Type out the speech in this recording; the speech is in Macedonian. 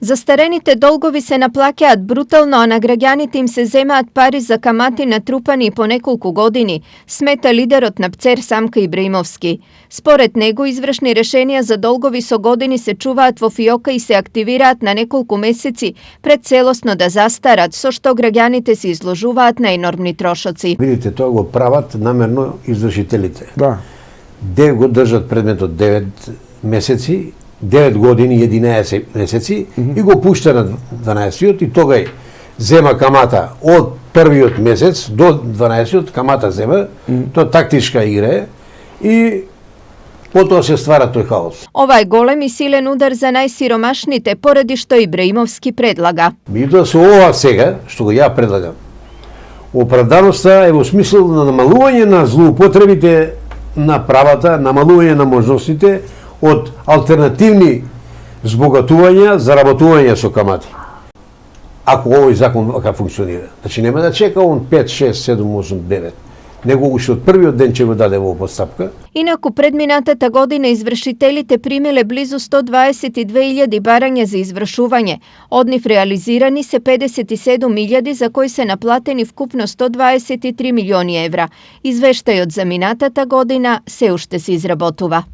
Застарените долгови се наплаќаат брутално, а на граѓаните им се земаат пари за камати натрупани по неколку години, смета лидерот на ПЦЕР Самка Ибраимовски. Според него, извршни решенија за долгови со години се чуваат во фиока и се активираат на неколку месеци пред целосно да застарат, со што граѓаните се изложуваат на енормни трошоци. Видите, тоа го прават намерно извршителите. Да. Го држат предметот 9 месеци, 9 години, 11 месеци и го пушта на 12-тиот и тогај зема камата од првиот месец до 12-тиот, камата зема, тоа тактичка игра и потоа се ствара тој хаос. Ова е голем и силен удар за најсиромашните, поради што Ибраимовски предлага. Меѓутоа со ова сега, што го ја предлагам, оправданоста е во смисла на намалување на злоупотребите на правата, намалување на можностите од алтернативни збогатувања, заработување со камати. Ако овој закон вака функционира. Значи нема да чека он 5, 6, 7, 8, 9. Него уште од првиот ден ќе го даде во постапка. Инаку предминатата година извршителите примиле близу 122.000 барања за извршување. Од нив реализирани се 57.000 за кои се наплатени вкупно 123 милиони евра. Извештајот за минатата година се уште се изработува.